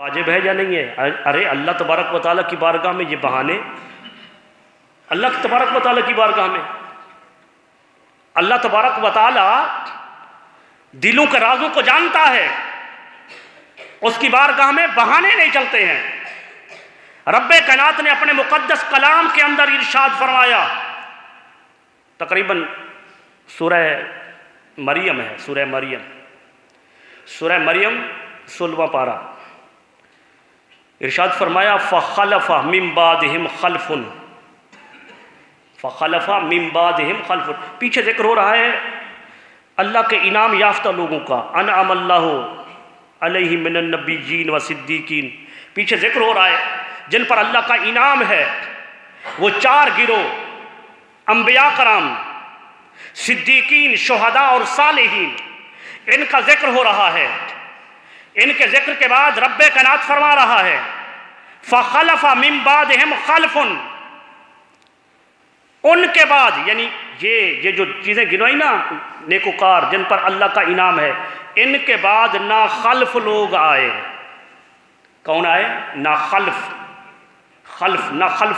واجب ہے یا نہیں ہے؟ ارے اللہ تبارک و تعالیٰ کی بارگاہ میں یہ بہانے، اللہ تبارک و تعالیٰ کی بارگاہ میں اللہ تبارک و تعالیٰ دلوں کے رازوں کو جانتا ہے، اس کی بارگاہ میں بہانے نہیں چلتے ہیں۔ رب کائنات نے اپنے مقدس کلام کے اندر ارشاد فرمایا، تقریباً سورہ مریم ہے، سورہ مریم 16واں پارہ، ارشاد فرمایا فخلف من بعدہم خلف، پیچھے ذکر ہو رہا ہے اللہ کے انعام یافتہ لوگوں کا، انعم اللہ علیہ من النبیین و صدیقین، پیچھے ذکر ہو رہا ہے جن پر اللہ کا انعام ہے، وہ 4 گروہ، انبیاء کرام، صدیقین، شہداء اور صالحین، ان کا ذکر ہو رہا ہے۔ ان کے ذکر کے بعد رب کائنات فرما رہا ہے فخلف من بعدہم خلف، ان کے بعد، یعنی یہ جو چیزیں گنوائی نا نیکوکار جن پر اللہ کا انعام ہے، ان کے بعد ناخلف لوگ آئے۔ کون آئے؟ ناخلف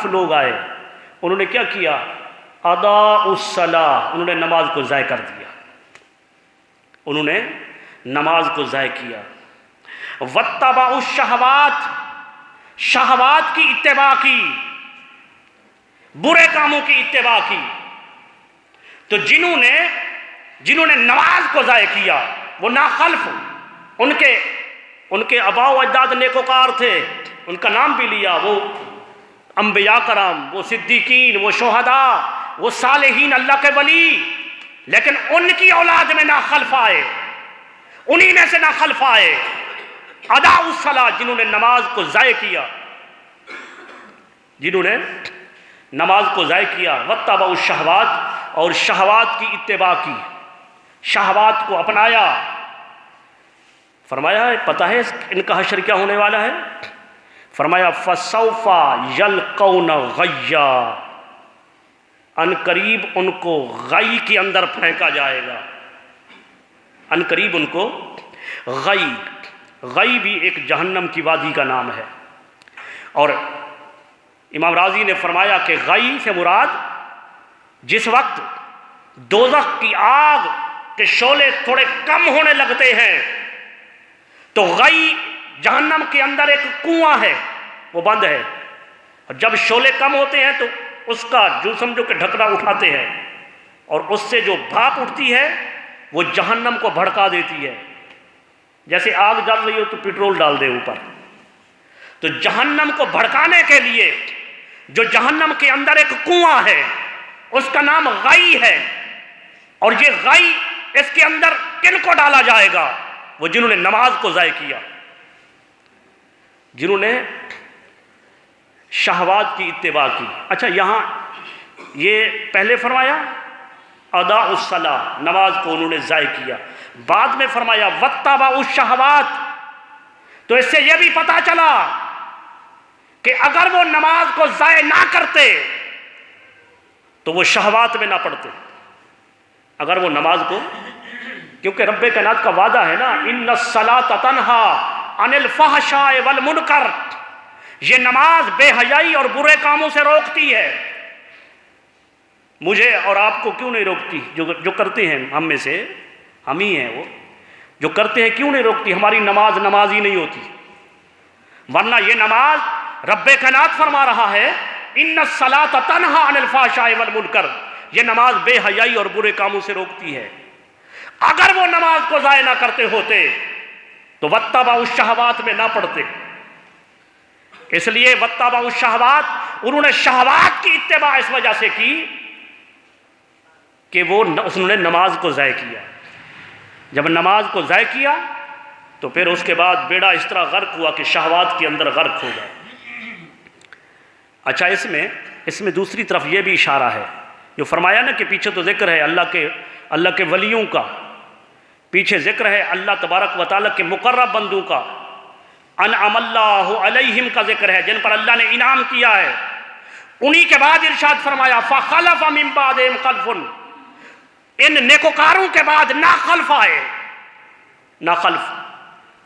لوگ آئے۔ انہوں نے کیا کیا؟ اضاعوا الصلاۃ، انہوں نے نماز کو ضائع کر دیا، انہوں نے نماز کو ضائع کیا۔ واتبعوا الشہوات، شہوات کی اتباع کی، برے کاموں کی اتباع کی۔ تو جنہوں نے نماز کو ضائع کیا وہ ناخلف، ان کے آباء و اجداد نیکوکار تھے، ان کا نام بھی لیا، وہ انبیاء کرام، وہ صدیقین، وہ شہداء، وہ صالحین، اللہ کے ولی، لیکن ان کی اولاد میں ناخلف آئے، انہی میں سے ناخلف آئے۔ اضاعوا الصلاۃ، جنہوں نے نماز کو ضائع کیا، واتبعوا الشہوات، اور شہوات کی اتباع کی، شہوات کو اپنایا۔ فرمایا ہے پتہ ہے ان کا حشر کیا ہونے والا ہے؟ فرمایا فسوف یلقون غیا، ان قریب ان کو غی کے اندر پھینکا جائے گا، ان قریب ان کو غی بھی ایک جہنم کی وادی کا نام ہے۔ اور امام راضی نے فرمایا کہ غی سے مراد جس وقت دوزخ کی آگ کے شعلے تھوڑے کم ہونے لگتے ہیں تو غی جہنم کے اندر ایک کنواں ہے، وہ بند ہے، اور جب شعلے کم ہوتے ہیں تو اس کا جو سمجھو کہ ڈھکنا اٹھاتے ہیں، اور اس سے جو بھاپ اٹھتی ہے وہ جہنم کو بھڑکا دیتی ہے، جیسے آگ جل رہی ہو تو پیٹرول ڈال دے اوپر۔ تو جہنم کو بھڑکانے کے لیے جو جہنم کے اندر ایک کنواں ہے اس کا نام غی ہے، اور یہ غی اس کے اندر کن کو ڈالا جائے گا؟ وہ جنہوں نے نماز کو ضائع کیا، جنہوں نے شہوات کی اتباع کی۔ اچھا، یہاں یہ پہلے فرمایا اضاعوا الصلاۃ، نماز کو انہوں نے ضائع کیا، بعد میں فرمایا واتبعوا الشہوات۔ تو اس سے یہ بھی پتا چلا کہ اگر وہ نماز کو ضائع نہ کرتے تو وہ شہوات میں نہ پڑتے، اگر وہ نماز کو، کیونکہ رب کائنات کا وعدہ ہے نا ان الصلاۃ تنہی عن الفحشاء والمنکر، یہ نماز بے حیائی اور برے کاموں سے روکتی ہے۔ مجھے اور آپ کو کیوں نہیں روکتی؟ جو کرتے ہیں ہم میں سے، ہم ہی ہیں وہ جو کرتے ہیں، کیوں نہیں روکتی؟ ہماری نماز ہی نہیں ہوتی، ورنہ یہ نماز رب کائنات فرما رہا ہے ان الصلاۃ تنہی عن الفحشاء والمنکر، یہ نماز بے حیائی اور برے کاموں سے روکتی ہے۔ اگر وہ نماز کو ضائع نہ کرتے ہوتے تو واتبعوا الشہوات میں نہ پڑتے، اس لیے واتبعوا الشہوات، انہوں نے شہوات کی اتباع اس وجہ سے کی کہ انہوں نے نماز کو ضائع کیا۔ جب نماز کو ضائع کیا تو پھر اس کے بعد بیڑا اس طرح غرق ہوا کہ شہوات کے اندر غرق ہو گئے۔ اچھا، اس میں دوسری طرف یہ بھی اشارہ ہے، جو فرمایا نا کہ پیچھے تو ذکر ہے اللہ کے ولیوں کا، پیچھے ذکر ہے اللہ تبارک و تعالیٰ کے مقرب بندوں کا، انعم اللہ علیہم کا ذکر ہے، جن پر اللہ نے انعام کیا ہے۔ انہی کے بعد ارشاد فرمایا فخلف من بعدہم خلف، ان نیکوکاروں کے بعد ناخلف آئے، ناخلف۔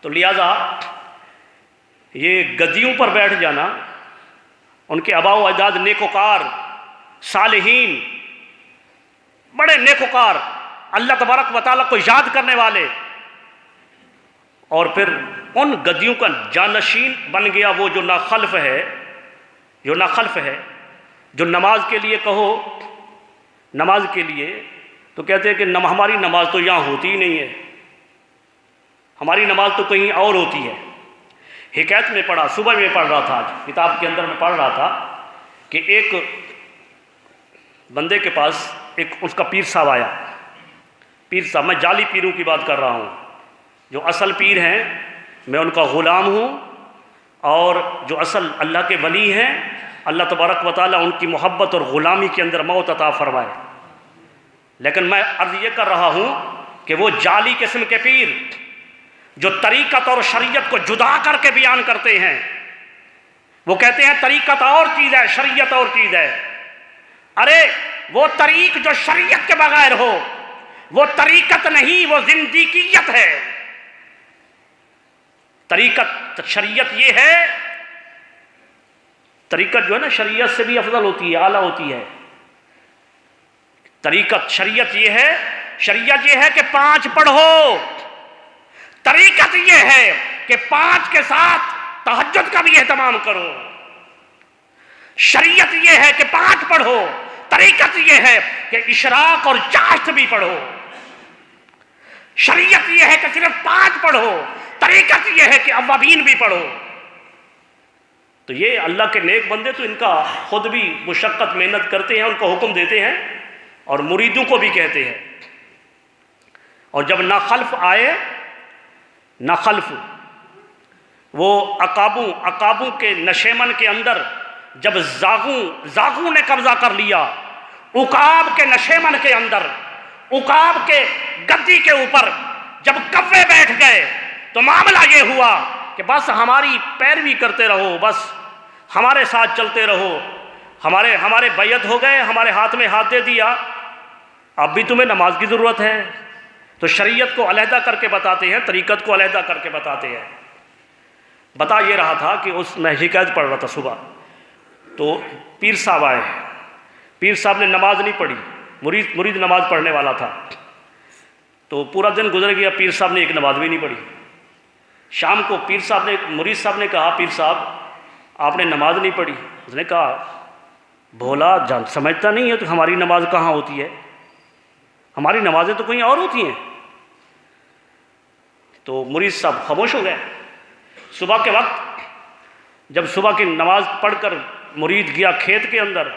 تو لہذا یہ گدیوں پر بیٹھ جانا، ان کے آباء و اجداد نیکوکار، صالحین، بڑے نیکوکار، اللہ تبارک و تعالیٰ کو یاد کرنے والے، اور پھر ان گدیوں کا جانشین بن گیا وہ جو ناخلف ہے، جو نماز کے لیے کہو، نماز کے لیے تو کہتے ہیں کہ ہماری نماز تو یہاں ہوتی ہی نہیں ہے، ہماری نماز تو کہیں اور ہوتی ہے۔ حکایت میں پڑھا، صبح میں پڑھ رہا تھا، آج کتاب کے اندر میں پڑھ رہا تھا کہ ایک بندے کے پاس ایک اس کا پیر صاحب آیا۔ پیر صاحب، میں جعلی پیروں کی بات کر رہا ہوں، جو اصل پیر ہیں میں ان کا غلام ہوں، اور جو اصل اللہ کے ولی ہیں اللہ تبارک و تعالیٰ ان کی محبت اور غلامی کے اندر موت عطا فرمائے، لیکن میں عرض یہ کر رہا ہوں کہ وہ جعلی قسم کے پیر جو طریقت اور شریعت کو جدا کر کے بیان کرتے ہیں، وہ کہتے ہیں طریقت اور چیز ہے، شریعت اور چیز ہے۔ ارے وہ طریق جو شریعت کے بغیر ہو وہ طریقت نہیں، وہ زندیقیت ہے۔ طریقت شریعت یہ ہے، طریقت جو ہے نا شریعت سے بھی افضل ہوتی ہے، اعلیٰ ہوتی ہے۔ طریقت شریعت یہ ہے کہ 5 پڑھو، طریقت یہ ہے کہ 5 کے ساتھ تہجد کا بھی اہتمام کرو۔ شریعت یہ ہے کہ 5 پڑھو، طریقت یہ ہے کہ اشراق اور چاشت بھی پڑھو۔ شریعت یہ ہے کہ صرف 5 پڑھو، طریقت یہ ہے کہ اوابین بھی پڑھو۔ تو یہ اللہ کے نیک بندے تو ان کا خود بھی مشقت محنت کرتے ہیں، ان کو حکم دیتے ہیں اور مریدوں کو بھی کہتے ہیں۔ اور جب ناخلف آئے، ناخلف وہ عقابوں کے نشیمن کے اندر جب زاغوں نے قبضہ کر لیا، عقاب کے نشیمن کے اندر، عقاب کے گدی کے اوپر جب کوے بیٹھ گئے تو معاملہ یہ ہوا کہ بس ہماری پیروی کرتے رہو، بس ہمارے ساتھ چلتے رہو، ہمارے بیعت ہو گئے، ہمارے ہاتھ میں ہاتھ دے دیا، اب بھی تمہیں نماز کی ضرورت ہے۔ تو شریعت کو علیحدہ کر کے بتاتے ہیں، طریقت کو علیحدہ کر کے بتاتے ہیں۔ بتا یہ رہا تھا کہ میں حکایت پڑھ رہا تھا صبح، تو پیر صاحب آئے، پیر صاحب نے نماز نہیں پڑھی، مرید نماز پڑھنے والا تھا، تو پورا دن گزر گیا، پیر صاحب نے ایک نماز بھی نہیں پڑھی۔ شام کو مرید صاحب نے کہا، پیر صاحب آپ نے نماز نہیں پڑھی؟ اس نے کہا بھولا جان سمجھتا نہیں ہے تو ہماری نماز کہاں ہوتی ہے، ہماری نمازیں تو کہیں اور ہوتی ہیں۔ تو مرید صاحب خاموش ہو گئے۔ صبح کے وقت جب صبح کی نماز پڑھ کر مرید گیا کھیت کے اندر،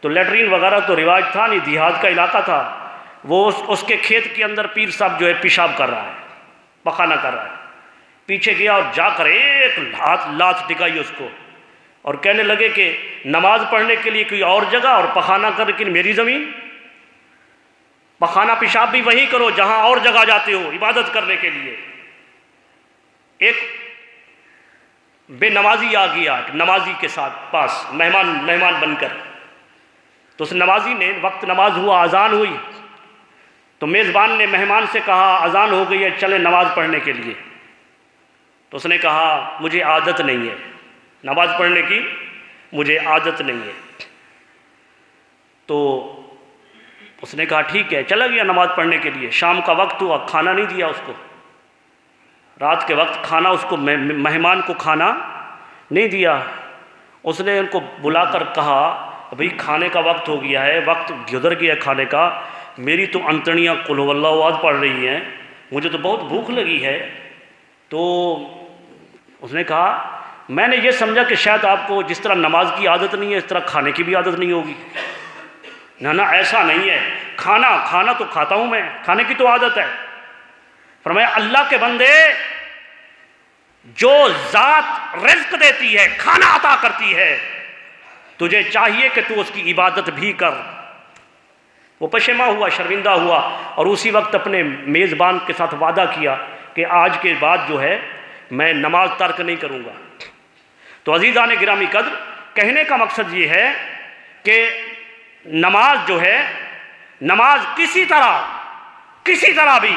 تو لیٹرین وغیرہ تو رواج تھا نہیں، دیہات کا علاقہ تھا، وہ اس کے کھیت کے اندر پیر صاحب جو ہے پیشاب کر رہا ہے، پخانہ کر رہا ہے۔ پیچھے گیا اور جا کر ایک لات ٹکائی اس کو، اور کہنے لگے کہ نماز پڑھنے کے لیے کوئی اور جگہ اور پخانہ کر کے میری زمین، پخانہ پیشاب بھی وہیں کرو جہاں اور جگہ جاتے ہو عبادت کرنے کے لیے۔ ایک بے نمازی آ گیا ایک نمازی کے ساتھ پاس مہمان بن کر، تو اس نمازی نے، وقت نماز ہوا، اذان ہوئی، تو میزبان نے مہمان سے کہا اذان ہو گئی ہے، چلیں نماز پڑھنے کے لیے۔ تو اس نے کہا مجھے عادت نہیں ہے نماز پڑھنے کی، مجھے عادت نہیں ہے۔ تو اس نے کہا ٹھیک ہے، چلا گیا نماز پڑھنے کے لیے۔ شام کا وقت ہوا، کھانا نہیں دیا اس کو، رات کے وقت کھانا اس کو، مہمان کو کھانا نہیں دیا۔ اس نے ان کو بلا کر کہا بھئی کھانے کا وقت ہو گیا ہے، وقت گزر گیا کھانے کا، میری تو انتڑیاں قل هو اللہ احد پڑھ رہی ہیں، مجھے تو بہت بھوک لگی ہے۔ تو اس نے کہا میں نے یہ سمجھا کہ شاید آپ کو جس طرح نماز کی عادت نہیں ہے اس طرح کھانے کی بھی عادت نہیں ہوگی۔ نہ ایسا نہیں ہے، کھانا تو کھاتا ہوں میں، کھانے کی تو عادت ہے۔ فرمایا اللہ کے بندے، جو ذات رزق دیتی ہے، کھانا عطا کرتی ہے، تجھے چاہیے کہ تو اس کی عبادت بھی کر۔ وہ پشیماں ہوا، شرمندہ ہوا، اور اسی وقت اپنے میزبان کے ساتھ وعدہ کیا کہ آج کے بعد جو ہے میں نماز ترک نہیں کروں گا۔ تو عزیزان گرامی قدر، کہنے کا مقصد یہ ہے کہ نماز جو ہے، نماز کسی طرح بھی